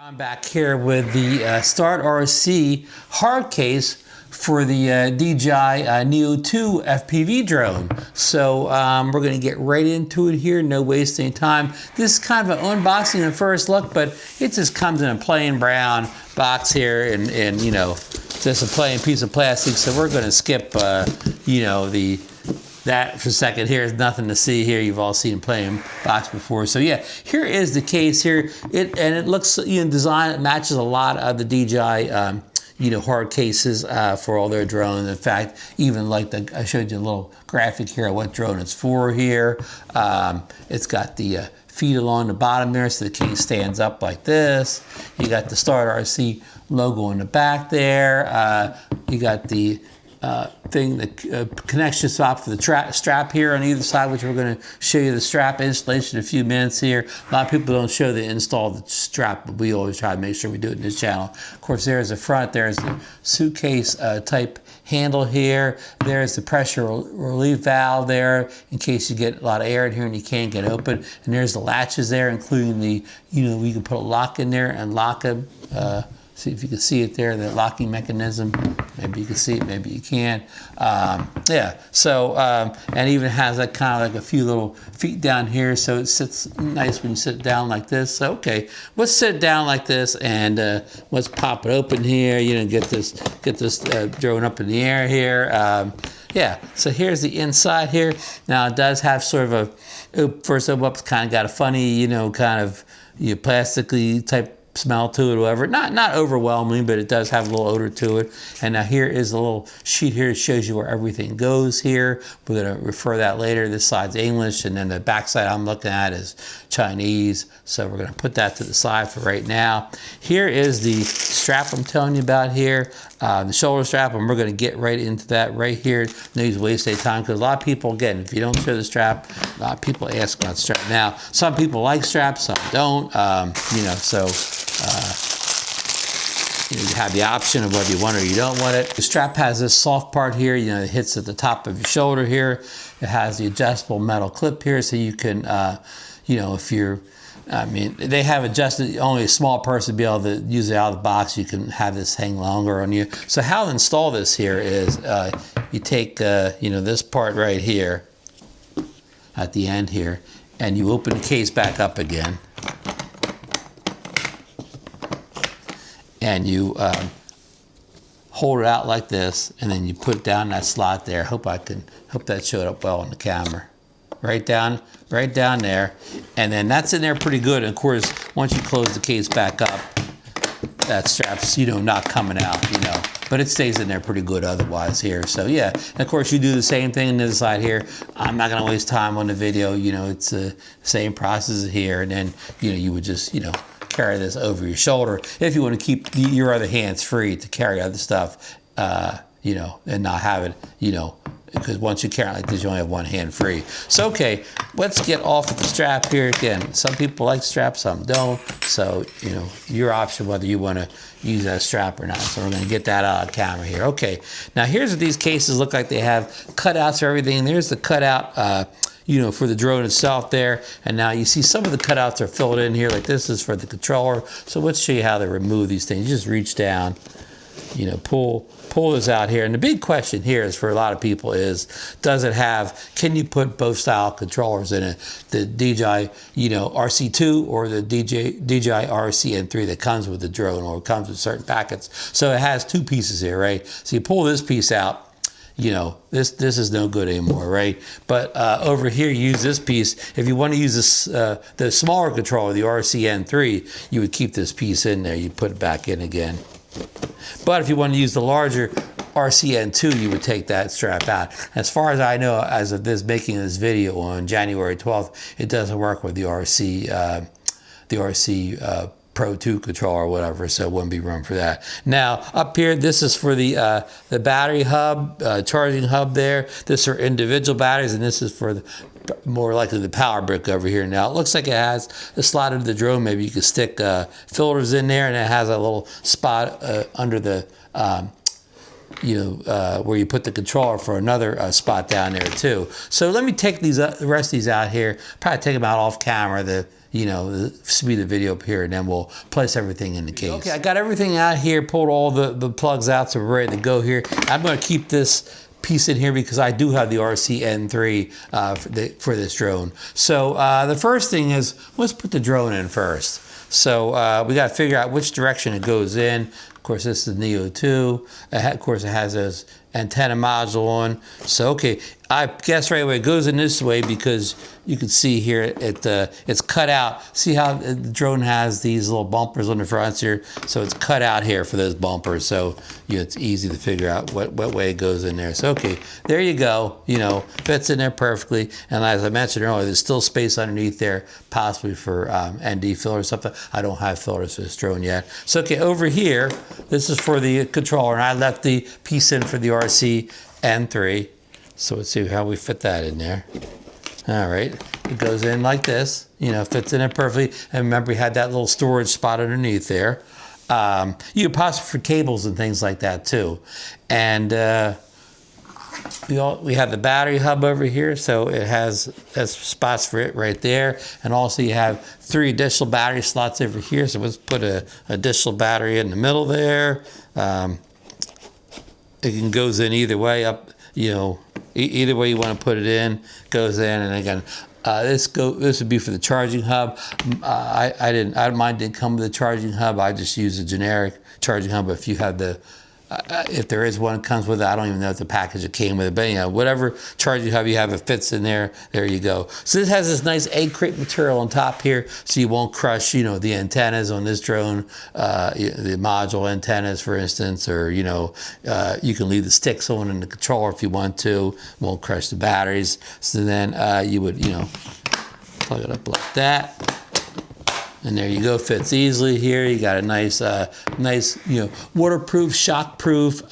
I'm back here with the StartRC hard case for the DJI Neo 2 FPV drone. So we're going to get right into it here, no wasting time. This is kind of an unboxing at first look, but it just comes in a plain brown box here and you know, just a plain piece of plastic. So we're going to skip, you know, that for a second. Here is nothing to see here. You've all seen a plain box before. So yeah, here is the case here. It looks, you know, design, it matches a lot of the DJI you know, hard cases for all their drones. In fact, even like I showed you a little graphic here of what drone it's for here. It's got the feet along the bottom there, so the case stands up like this. You got the StartRC logo in the back there. You got the the connection stop for the strap here on either side, which we're going to show you the strap installation in a few minutes here. A lot of people don't show the install of the strap, but we always try to make sure we do it in this channel. Of course, there's the front, there's the suitcase type handle here. There's the pressure relief valve there in case you get a lot of air in here and you can't get open. And there's the latches there, including the, you know, we can put a lock in there and lock them. See if you can see it there, the locking mechanism. Maybe you can see it, maybe you can't. Yeah, so, and even has that kind of like a few little feet down here, so it sits nice when you sit down like this. So, okay, let's sit down like this and let's pop it open here, you know, get this drone up in the air here. Yeah, so here's the inside here. Now it does have sort of a, first open up, it's kind of got a funny, you know, kind of, you know, plasticky type smell to it or whatever. Not overwhelming, but it does have a little odor to it. And now here is a little sheet here. It shows you where everything goes here. We're going to refer that later. This side's English, and then the back side I'm looking at is Chinese. So we're going to put that to the side for right now. Here is the strap I'm telling you about here, the shoulder strap, and we're going to get right into that right here. No use to waste any time, because a lot of people, again, if you don't show the strap, a lot of people ask about the strap. Now, some people like straps, some don't, you know, so you have the option of whether you want it or you don't want it. The strap has this soft part here, you know, it hits at the top of your shoulder here. It has the adjustable metal clip here, so you can, you know, if you're, I mean, they have adjusted, only a small person be able to use it out of the box. You can have this hang longer on you. So how to install this here is you take, you know, this part right here at the end here, and you open the case back up again. And you hold it out like this, and then you put it down in that slot there. Hope that showed up well on the camera. Right down there, and then that's in there pretty good. And of course, once you close the case back up, that strap's, you know, not coming out, you know, but it stays in there pretty good otherwise here. So yeah, and of course you do the same thing on this side here. I'm not gonna waste time on the video, you know, it's the same process here, and then, you know, you would just, you know, carry this over your shoulder if you want to keep your other hands free to carry other stuff, you know, and not have it, you know, because once you carry it like this, you only have one hand free. So, okay, let's get off the strap here again. Some people like straps, some don't. So, you know, your option whether you want to use that strap or not. So we're going to get that out of camera here. Okay, now here's what these cases look like. They have cutouts for everything. There's the cutout, you know, for the drone itself there. And now you see some of the cutouts are filled in here, like this is for the controller. So let's show you how to remove these things. You just reach down, you know, pull this out here. And the big question here is for a lot of people is, does it have, can you put both style controllers in it? The DJI, you know, RC2 or the DJI RC-N3 that comes with the drone, or comes with certain packets. So it has two pieces here, right? So you pull this piece out, you know, this is no good anymore, right? But over here, use this piece. If you want to use this, the smaller controller, the RC-N3, you would keep this piece in there. You put it back in again. But if you want to use the larger RC-N2, you would take that strap out. As far as I know, as of this making this video on January 12th, it doesn't work with the RC Pro 2 controller or whatever, so it wouldn't be room for that. Now, up here, this is for the battery hub, charging hub there. This are individual batteries, and this is for the, more likely the power brick over here. Now, it looks like it has a slot into the drone. Maybe you could stick filters in there, and it has a little spot under the, you know, where you put the controller for another spot down there too. So let me take these, the rest of these out here. Probably take them out off camera. you know, the speed of the video up here, and then we'll place everything in the case. Okay, I got everything out here, pulled all the plugs out, so we're ready to go here. I'm going to keep this piece in here because I do have the RC N3 for this drone. So the first thing is, let's put the drone in first. So we got to figure out which direction it goes in. Of course, this is Neo 2. Of course, it has this antenna module on. So, okay, I guess right away it goes in this way because you can see here it's cut out. See how the drone has these little bumpers on the front here? So it's cut out here for those bumpers. So you know, it's easy to figure out what way it goes in there. So, okay, there you go. You know, fits in there perfectly. And as I mentioned earlier, there's still space underneath there, possibly for ND filter or something. I don't have filters for this drone yet. So, okay, over here, this is for the controller, and I left the piece in for the RC N3. So let's see how we fit that in there. All right, it goes in like this, you know, fits in it perfectly. And remember, we had that little storage spot underneath there. You could possibly for cables and things like that too. And we have the battery hub over here, so it has spots for it right there. And also you have 3 additional battery slots over here. So let's put an additional battery in the middle there. It goes in either way up, you know, either way you want to put it in, goes in. And again, this would be for the charging hub. Mine didn't come with a charging hub. I just use a generic charging hub. If you have the if there is one that comes with it, I don't even know if the package it came with it, but anyhow, whatever charging hub you have, it fits in there. There you go. So this has this nice egg crate material on top here, so you won't crush, you know, the antennas on this drone, the module antennas, for instance, or you know, you can leave the sticks on in the controller if you want to. Won't crush the batteries. So then you would, you know, plug it up like that. And there you go, fits easily here. You got a nice, you know, waterproof, shockproof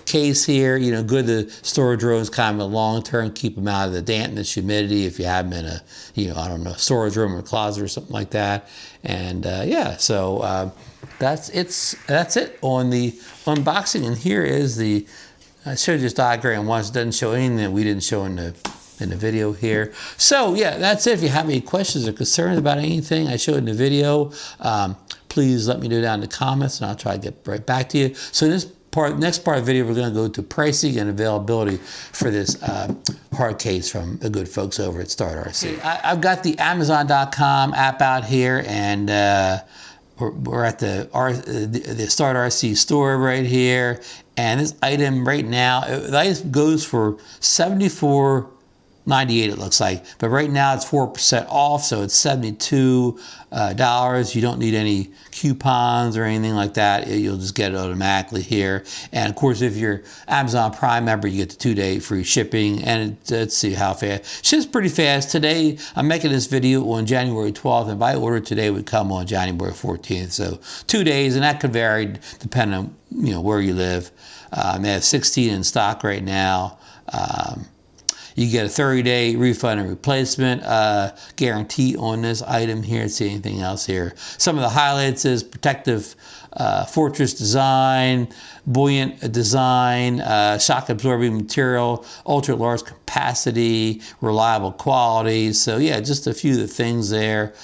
case here. You know, good to store drones kind of a long term, keep them out of the dampness, humidity if you have them in a, you know, I don't know, storage room or closet or something like that. And yeah, so that's it on the unboxing. And here is the, I showed you this diagram once. It doesn't show anything that we didn't show in the video here. So yeah, that's it. If you have any questions or concerns about anything I showed in the video, please let me know down in the comments, and I'll try to get right back to you. So in this next part of the video, we're going to go to pricing and availability for this hard case from the good folks over at StartRC. I've got the Amazon.com app out here, and we're at the StartRC store right here. And this item right now, the item goes for $74.98 it looks like, but right now it's 4% off, so it's $72. You don't need any coupons or anything like that. You'll just get it automatically here. And of course, if you're Amazon Prime member, you get the 2-day free shipping. And let's see how fast. Ships pretty fast. Today, I'm making this video on January 12th, and if I order today, it would come on January 14th. So 2 days, and that could vary depending on, you know, where you live. They have 16 in stock right now. You get a 30-day refund and replacement guarantee on this item here. See anything else here? Some of the highlights is protective fortress design, buoyant design, shock absorbing material, ultra large capacity, reliable quality. So yeah, just a few of the things there.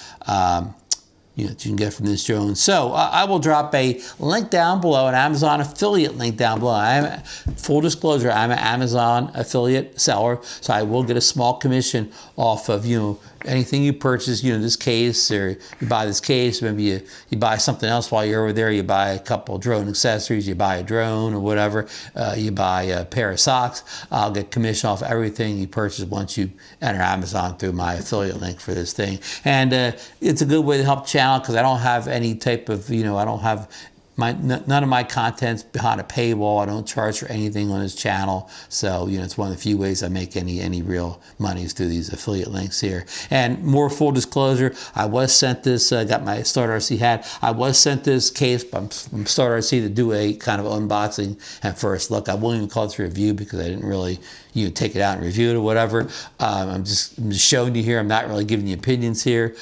You know, that you can get from this drone. So I will drop a link down below, an Amazon affiliate link down below. Full disclosure, I'm an Amazon affiliate seller, so I will get a small commission off of, you know, anything you purchase, you know, this case, or you buy this case, maybe you buy something else while you're over there, you buy a couple drone accessories, you buy a drone or whatever, you buy a pair of socks, I'll get commission off everything you purchase once you enter Amazon through my affiliate link for this thing. And it's a good way to help channel, because I don't have any type of, you know, I don't have none of my content's behind a paywall. I don't charge for anything on this channel. So, you know, it's one of the few ways I make any real money is through these affiliate links here. And more full disclosure, I was sent this, got my StartRC hat. I was sent this case from StartRC to do a kind of unboxing and first look. I won't even call it a review because I didn't really, you know, take it out and review it or whatever. I'm just showing you here. I'm not really giving you opinions here.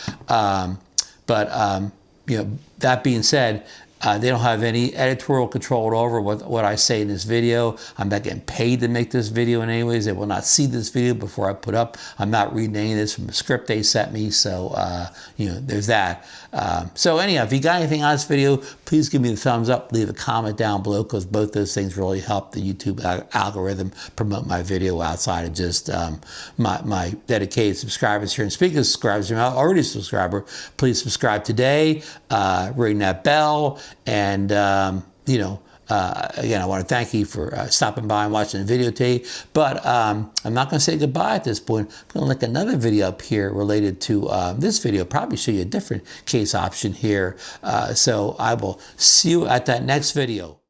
You know, that being said, They don't have any editorial control over what I say in this video. I'm not getting paid to make this video in any ways. They will not see this video before I put up. I'm not reading any of this from the script they sent me, so you know, there's that. So anyhow, if you got anything on this video, please give me the thumbs up, leave a comment down below, because both those things really help the YouTube algorithm promote my video outside of just my dedicated subscribers here. And speaking of subscribers, you're not already a subscriber, please subscribe today, ring that bell, and you know, again, I want to thank you for stopping by and watching the videotape, but I'm not going to say goodbye at this point. I'm going to link another video up here related to this video, probably show you a different case option here. So I will see you at that next video.